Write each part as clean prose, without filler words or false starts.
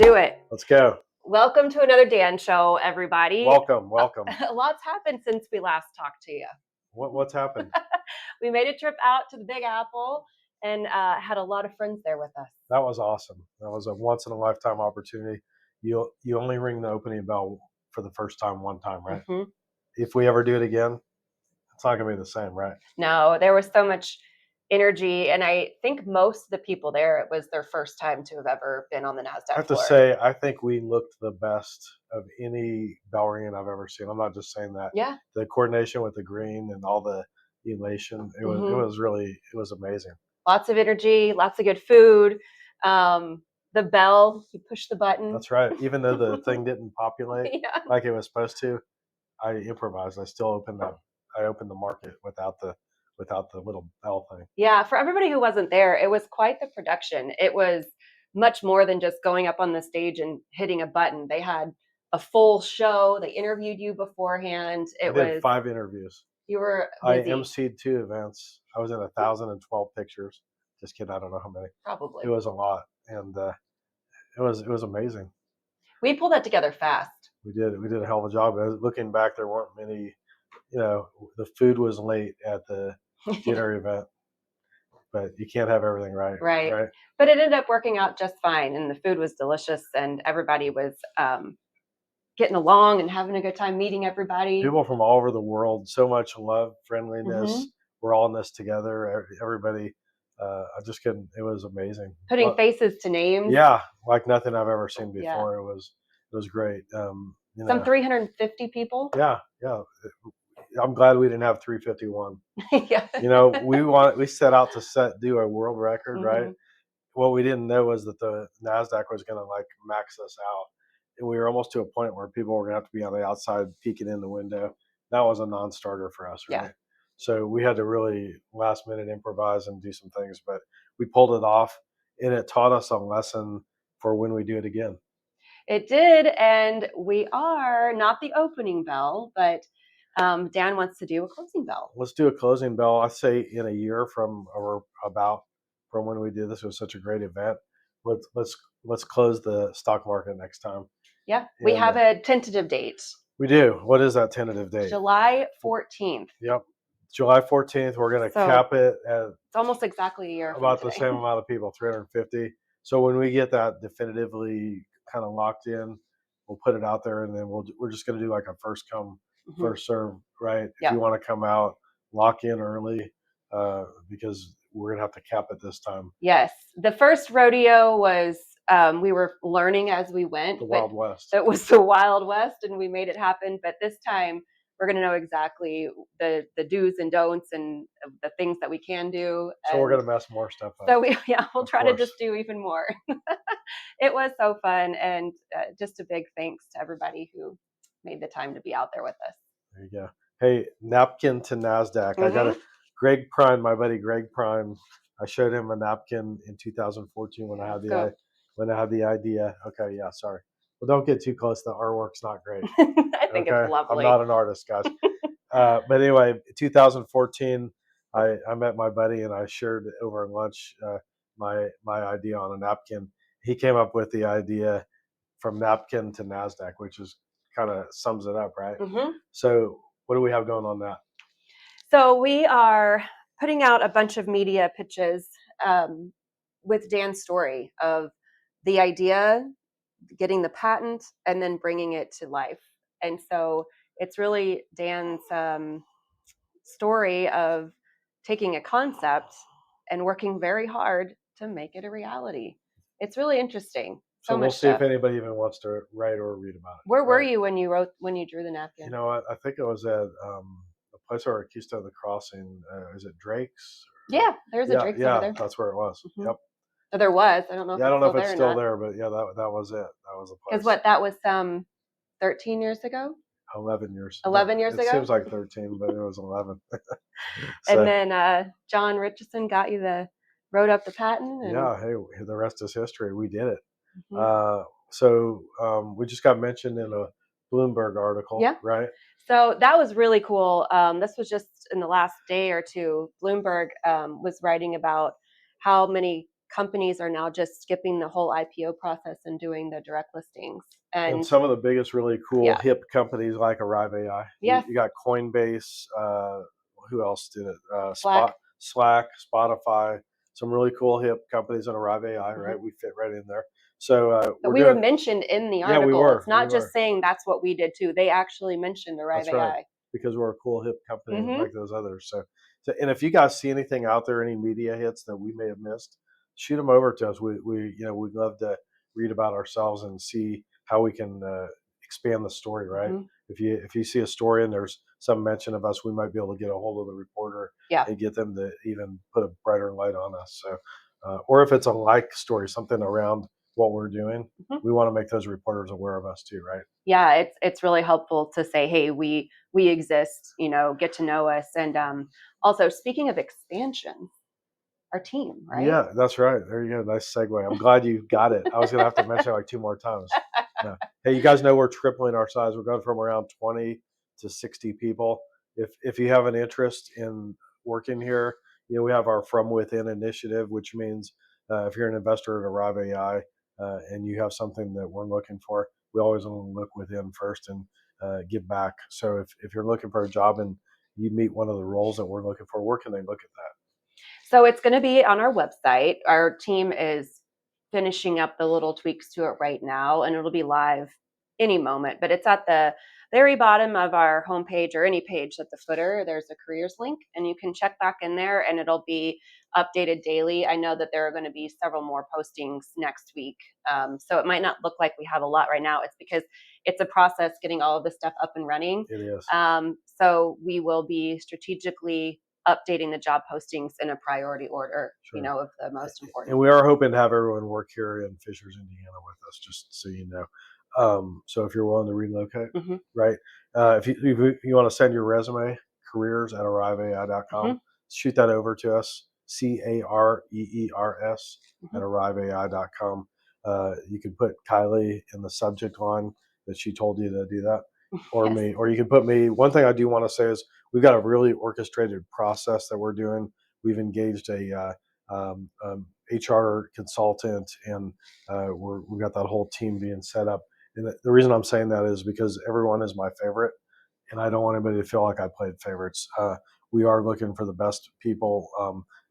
do it. Let's go. Welcome to another Dan Show, everybody. Welcome. A lot's happened since we last talked to you. What's happened? We made a trip out to the Big Apple and had a lot of friends there with us. That was awesome. That was a once in a lifetime opportunity. You only ring the opening bell for the first time one time, right? Mm-hmm. If we ever do it again, it's not gonna be the same, right? No, there was so much energy, and I think most of the people there, it was their first time to have ever been on the Nasdaq I have floor. to say, I think we looked the best of any bell ringing I've ever seen. I'm not just saying that. Yeah. The coordination with the green and all the elation, it was amazing. Lots of energy, lots of good food. The bell, you push the button. That's right. Even though the thing didn't populate like it was supposed to, I improvised. I still opened the market without the little bell thing. Yeah, for everybody who wasn't there, it was quite the production. It was much more than just going up on the stage and hitting a button. They had a full show. They interviewed you beforehand. I did 5 interviews. You were busy. I emceed 2 events. I was in 1,012 pictures. Just kidding. I don't know how many. Probably. It was a lot, and it was amazing. We pulled that together fast. We did a hell of a job. Looking back, there weren't many. The food was late at the dinner event, but you can't have everything right. Right. But it ended up working out just fine, and the food was delicious, and everybody was getting along and having a good time meeting everybody. People from all over the world, so much love, friendliness. Mm-hmm. We're all in this together. Everybody. I just couldn't. It was amazing. Putting faces to names. Yeah, like nothing I've ever seen before. Yeah. It was great. Some 350 people. Yeah. I'm glad we didn't have 351. Yeah. We set out to do a world record, mm-hmm. right? What we didn't know was that the Nasdaq was going to max us out, and we were almost to a point where people were going to have to be on the outside peeking in the window. That was a non-starter for us, right? Yeah. So we had to really last minute improvise and do some things, but we pulled it off, and it taught us a lesson for when we do it again. It did, and we are not the opening bell, but Dan wants to do a closing bell. Let's do a closing bell. I say in a year from when we did this. It was such a great event. Let's close the stock market next time. Yeah, we have a tentative date. We do. What is that tentative date? July 14th. Yep. July 14th, we're going to cap it at... It's almost exactly a year. About the same amount of people, 350. So when we get that definitively kind of locked in, we'll put it out there, and then we're just going to do like a first come, first serve, right? Yep. If you want to come out, lock in early, because we're going to have to cap it this time. Yes. The first rodeo was... we were learning as we went. The Wild West. It was the Wild West, and we made it happen. But this time, we're going to know exactly the do's and don'ts and the things that we can do. So we're going to mess more stuff up. So we'll try to just do even more. It was so fun, and just a big thanks to everybody who made the time to be out there with us. There you go. Hey, napkin to Nasdaq. Mm-hmm. I got Greg Prime, my buddy Greg Prime. I showed him a napkin in 2014 when I had the idea. Okay, yeah, sorry. Well, don't get too close. The artwork's not great. I think it's lovely. I'm not an artist, guys. But anyway, 2014, I met my buddy and I shared over lunch my idea on a napkin. He came up with the idea from napkin to Nasdaq, which is kind of sums it up, right? Mm-hmm. So what do we have going on that? So we are putting out a bunch of media pitches with Dan's story of the idea, getting the patent, and then bringing it to life. And so it's really Dan's story of taking a concept and working very hard to make it a reality. It's really interesting. So we'll see if anybody even wants to write or read about it. Where were you when you drew the napkin? You know what? I think it was at a place over at Keystone the Crossing. Is it Drake's? Yeah, there's a Drake's over there. That's where it was. Mm-hmm. Yep. Oh, there was. I don't know. I don't know if it's still there, but yeah, that was it. That was the place. Because that was 13 years ago. 11 years. 11 years ago. It seems like 13, but it was 11. And then John Richardson got you wrote up the patent. And... Yeah. Hey, the rest is history. We did it. Mm-hmm. So we just got mentioned in a Bloomberg article. Yeah. Right. So that was really cool. This was just in the last day or two. Bloomberg was writing about how many companies are now just skipping the whole IPO process and doing the direct listings. And some of the biggest really cool hip companies like ARAI. Yes. You got Coinbase. Who else did it? Slack, Spotify. Some really cool hip companies on ARAI, right? We fit right in there. So we were mentioned in the article. Yeah, we were. It's not just saying that's what we did too. They actually mentioned ARAI. That's right, because we're a cool hip company like those others. So, and if you guys see anything out there, any media hits that we may have missed, shoot them over to us. We'd love to read about ourselves and see how we can expand the story, right? If you see a story and there's some mention of us, we might be able to get a hold of the reporter and get them to even put a brighter light on us. So, or if it's a like story, something around what we're doing, we want to make those reporters aware of us too, right? Yeah, it's really helpful to say, hey, we exist, get to know us. And also, speaking of expansion, our team, right? Yeah, that's right. There you go. Nice segue. I'm glad you got it. I was going to have to mention it like 2 more times. No. Hey, you guys know we're tripling our size. We're going from around 20 to 60 people. If you have an interest in working here, we have our From Within initiative, which means if you're an investor at Arrive AI and you have something that we're looking for, we always want to look within first and give back. So if you're looking for a job and you meet one of the roles that we're looking for, where can they look at that? So it's going to be on our website. Our team is finishing up the little tweaks to it right now, and it'll be live any moment. But it's at the very bottom of our homepage, or any page at the footer. There's a careers link, and you can check back in there, and it'll be updated daily. I know that there are going to be several more postings next week. So it might not look like we have a lot right now. It's because it's a process getting all of this stuff up and running. It is. So we will be strategically updating the job postings in a priority order, of the most important. And we are hoping to have everyone work here in Fishers, Indiana with us, just so you know. So if you're willing to relocate, right? If you want to send your resume, careers@arriveai.com, shoot that over to us, CAREERS at arriveai.com. You can put Kylie in the subject line that she told you to do that, or me, or you can put me. One thing I do want to say is we've got a really orchestrated process that we're doing. We've engaged a HR consultant, and we've got that whole team being set up. And the reason I'm saying that is because everyone is my favorite, and I don't want anybody to feel like I played favorites. We are looking for the best people.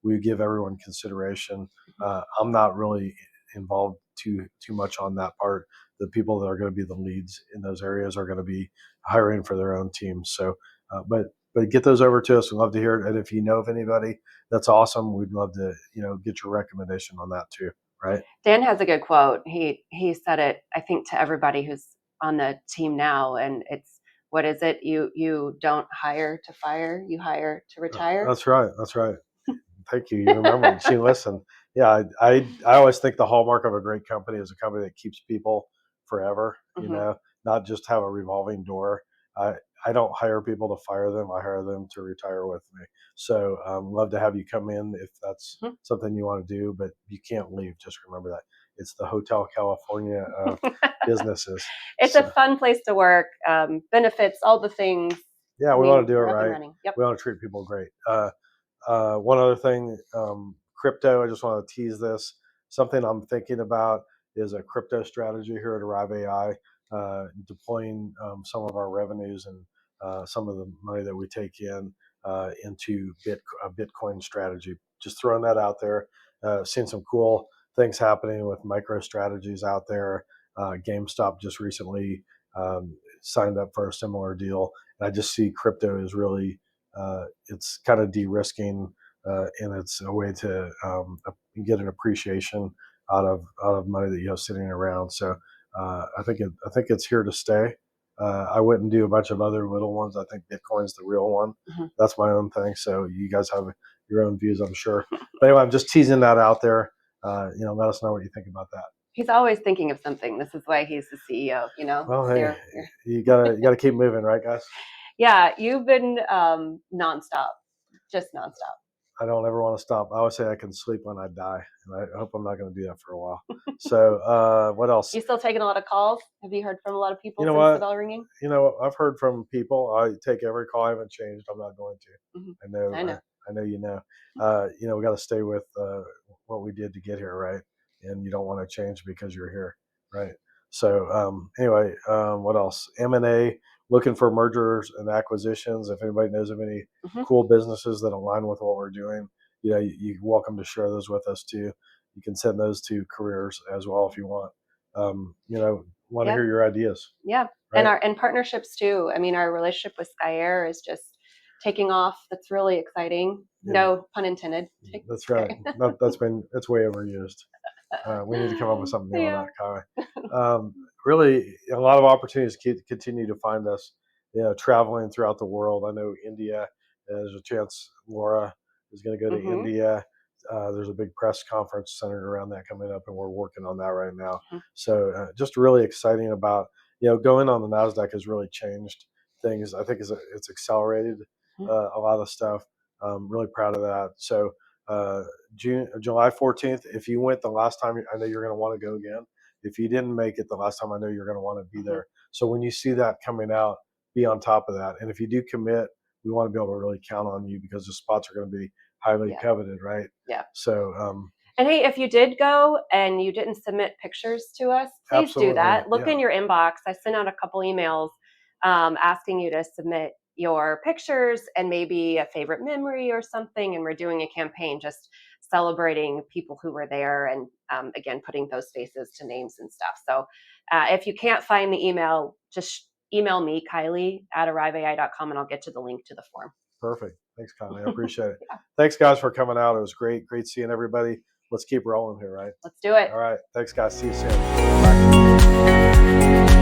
We give everyone consideration. I'm not really involved too much on that part. The people that are going to be the leads in those areas are going to be hiring for their own teams. So, but get those over to us. We'd love to hear it. And if you know of anybody, that's awesome. We'd love to, get your recommendation on that too. Right. Dan has a good quote. He said it, I think, to everybody who's on the team now. And it's, what is it? You don't hire to fire, you hire to retire. That's right. That's right. Thank you. You remember. She listened. Yeah. I always think the hallmark of a great company is a company that keeps people forever, not just have a revolving door. I don't hire people to fire them. I hire them to retire with me. So love to have you come in if that's something you want to do, but you can't leave. Just remember that. It's the Hotel California of businesses. It's a fun place to work. Benefits, all the things. Yeah, we want to do it right. Yep. We want to treat people great. One other thing, crypto, I just want to tease this. Something I'm thinking about is a crypto strategy here at Arrive AI, deploying some of our revenues and some of the money that we take in into a Bitcoin strategy. Just throwing that out there. Seeing some cool things happening with micro strategies out there. GameStop just recently signed up for a similar deal. And I just see crypto is really it's kind of de-risking, and it's a way to get an appreciation out of money that you have sitting around. So I think it's here to stay. I wouldn't do a bunch of other little ones. I think Bitcoin's the real one. That's my own thing. So you guys have your own views, I'm sure. But anyway, I'm just teasing that out there. Let us know what you think about that. He's always thinking of something. This is why he's the CEO. Well, hey, you gotta keep moving, right, guys? Yeah, you've been nonstop, just nonstop. I don't ever want to stop. I always say I can sleep when I die, and I hope I'm not going to do that for a while. So, what else? You still taking a lot of calls? Have you heard from a lot of people since the bell ringing? I've heard from people. I take every call. I haven't changed. I'm not going to. I know. I know. We got to stay with what we did to get here, right? And you don't want to change because you're here, right? So anyway, what else? M&A, looking for mergers and acquisitions. If anybody knows of any cool businesses that align with what we're doing, you're welcome to share those with us too. You can send those to careers as well if you want. Want to hear your ideas. Yeah. Right? And partnerships too. I mean, our relationship with Sky Air is just taking off. That's really exciting. Yeah. No pun intended. That's right. It's way overused. We need to come up with something new on that, Kylie. Really, a lot of opportunities continue to find us, traveling throughout the world. I know India, there's a chance Laura is going to go to India. There's a big press conference centered around that coming up, and we're working on that right now. So just really exciting about, going on the Nasdaq has really changed things. I think it's accelerated a lot of stuff. Really proud of that. So July 14th, if you went the last time, I know you're going to want to go again. If you didn't make it the last time, I know you're going to want to be there. So when you see that coming out, be on top of that. And if you do commit, we want to be able to really count on you because the spots are going to be highly coveted, right? Yeah. So, and hey, if you did go and you didn't submit pictures to us, please do that. Look in your inbox. I sent out a couple emails asking you to submit your pictures and maybe a favorite memory or something. And we're doing a campaign just celebrating people who were there and again, putting those faces to names and stuff. So if you can't find the email, just email me, Kylie at ARAI.com, and I'll get you the link to the form. Perfect. Thanks, Kylie. I appreciate it. Thanks, guys, for coming out. It was great. Great seeing everybody. Let's keep rolling here, right? Let's do it. All right. Thanks, guys. See you soon. Bye.